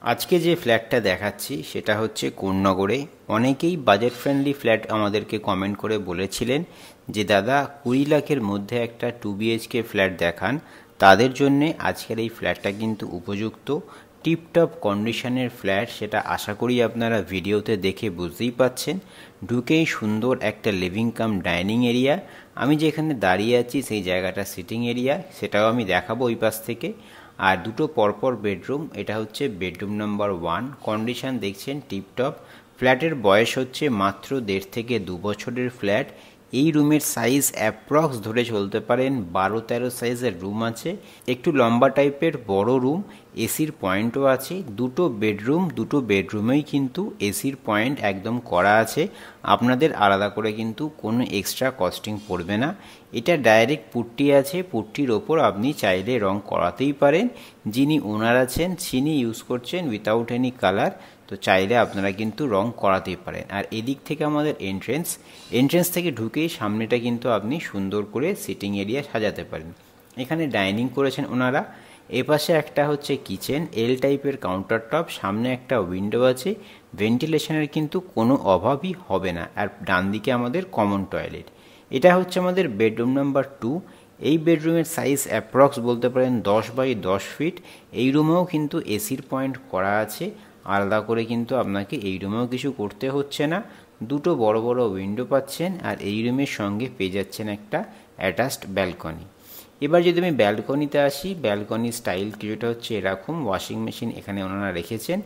আজকে যে ফ্ল্যাটটা দেখাচ্ছি সেটা হচ্ছে কোন্নগরে। অনেকেই বাজেট ফ্রেন্ডলি ফ্ল্যাট আমাদেরকে কমেন্ট করে বলেছিলেন যে দাদা 20 লাখের মধ্যে একটা 2 BHK ফ্ল্যাট দেখান। তাদের জন্যে আজকের এই ফ্ল্যাটটা কিন্তু উপযুক্ত। টিপটপ কন্ডিশনের ফ্ল্যাট, সেটা আশা করি আপনারা ভিডিওতে দেখে বুঝতেই পাচ্ছেন। ঢুকেই সুন্দর একটা লিভিং কাম ডাইনিং এরিয়া। আমি যেখানে দাঁড়িয়ে আছি সেই জায়গাটা সিটিং এরিয়া, সেটাও আমি দেখাবো ওই পাশ থেকে। আর দুটো পরপর বেডরুম, এটা হচ্ছে বেডরুম নাম্বার 1। কন্ডিশন দেখছেন টিপটপ। ফ্ল্যাটের বয়স হচ্ছে মাত্র 1.5 থেকে 2 বছরের ফ্ল্যাট। এই রুমের সাইজ অ্যাপ্রক্স ধরে চলতে পারেন 12-13 সাইজের রুম আছে। একটু লম্বা টাইপের বড় রুম, এসির পয়েন্টও আছে। দুটো বেডরুমেই কিন্তু এসির পয়েন্ট একদম করা আছে। আপনাদের আলাদা করে কিন্তু কোনো এক্সট্রা কস্টিং পড়বে না। এটা ডাইরেক্ট পুট্টি আছে, পুট্টির ওপর আপনি চাইলে রং করাতেই পারেন। যিনি ওনার আছেন তিনি ইউজ করছেন উইথাউট এনি কালার, তো চাইলে আপনারা কিন্তু রং করাতেই পারেন। আর এদিক থেকে আমাদের এন্ট্রেন্স থেকে ঢুকেই সামনেটা কিন্তু আপনি সুন্দর করে সিটিং এরিয়া সাজাতে পারেন। এখানে ডাইনিং করেছেন ওনারা। এপাশে একটা হচ্ছে কিচেন, এল টাইপের কাউন্টার টপ, সামনে একটা উইন্ডো আছে। ভেন্টিলেশনের কিন্তু কোনো অভাবই হবে না। আর ডান দিকে আমাদের কমন টয়লেট। এটা হচ্ছে আমাদের বেডরুম নাম্বার 2। এই বেডরুমের সাইজ অ্যাপ্রক্স বলতে পারেন 10x10 ফিট। এই রুমেও কিন্তু এসির পয়েন্ট করা আছে। আলাদা করে কিন্তু আপনাকে এই রুমেও কিছু করতে হচ্ছে না। দুটো বড় বড় উইন্ডো পাচ্ছেন। আর এই রুমের সঙ্গে পেয়ে যাচ্ছেন একটা অ্যাটাচড ব্যালকনি। এবার যদি আমি ব্যালকনিতে আসি, ব্যালকনি স্টাইল কিছুটা হচ্ছে এরকম। ওয়াশিং মেশিন এখানে ওনারা রেখেছেন,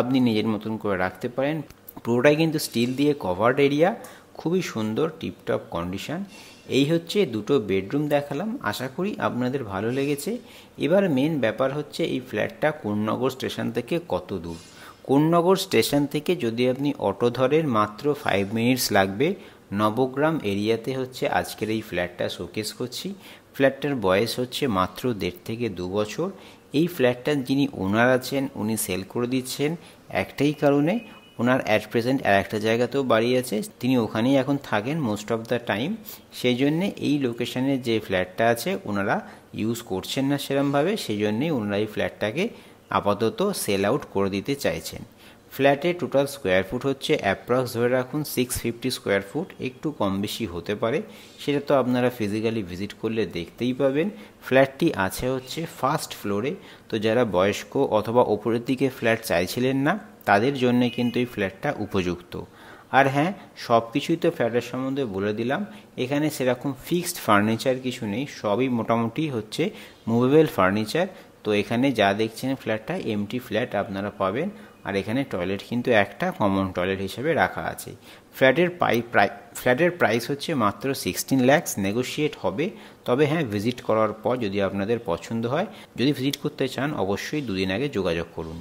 আপনি নিজের মতন করে রাখতে পারেন। পুরোটাই কিন্তু স্টিল দিয়ে কভার্ড এরিয়া, খুবই সুন্দর টিপটপ কন্ডিশন। এই হচ্ছে দুটো বেডরুম দেখালাম, আশা করি আপনাদের ভালো লেগেছে। এবার মেন ব্যাপার হচ্ছে এই ফ্ল্যাটটা কোন্নগর স্টেশন থেকে কত দূর। কোন্নগর স্টেশন থেকে যদি আপনি অটো ধরেন মাত্র 5 মিনিটস লাগবে। নবগ্রাম এরিয়াতে হচ্ছে আজকের এই ফ্ল্যাটটা শোকেস করছি। ফ্ল্যাটটার বয়স হচ্ছে মাত্র 1.5 থেকে 2 বছর। এই ফ্ল্যাটটার যিনি ওনার আছেন উনি সেল করে দিচ্ছেন একটাই কারণে, ওনার অ্যাট প্রেজেন্ট আর একটা জায়গাতেও বাড়ি আছে, তিনি ওখানেই এখন থাকেন মোস্ট অফ দ্য টাইম। সেই জন্যে এই লোকেশানে যে ফ্ল্যাটটা আছে ওনারা ইউজ করছেন না সেরমভাবে, সেই জন্যেই ওনারা এই ফ্ল্যাটটাকে আপাতত সেল আউট করে দিতে চাইছেন। ফ্ল্যাটে টোটাল স্কোয়ার ফুট হচ্ছে অ্যাপ্রক্স ধরে রাখুন 650 স্কোয়ার ফুট, একটু কম বেশি হতে পারে, সেটা তো আপনারা ফিজিক্যালি ভিজিট করলে দেখতেই পাবেন। ফ্ল্যাটটি আছে হচ্ছে ফার্স্ট ফ্লোরে, তো যারা বয়স্ক অথবা ওপরের দিকে ফ্ল্যাট চাইছিলেন না তাদের জন্য কিন্তু এই ফ্ল্যাটটা উপযুক্ত। আর হ্যাঁ, সব কিছুই তো ফ্ল্যাটের সম্বন্ধে বলে দিলাম। এখানে সেরকম ফিক্সড ফার্নিচার কিছু নেই, সবই মোটামুটি হচ্ছে মুভেবল ফার্নিচার। তো এখানে যা দেখছেন ফ্ল্যাটটা এমটি ফ্ল্যাট আপনারা পাবেন। আর এখানে টয়লেট কিন্তু একটা কমন টয়লেট হিসেবে রাখা আছে। ফ্ল্যাটের প্রাইস হচ্ছে মাত্র 16 lakhs, নেগোশিয়েট হবে। তবে হ্যাঁ, ভিজিট করার পর যদি আপনাদের পছন্দ হয়, যদি ভিজিট করতে চান অবশ্যই 2 দিন আগে যোগাযোগ করুন।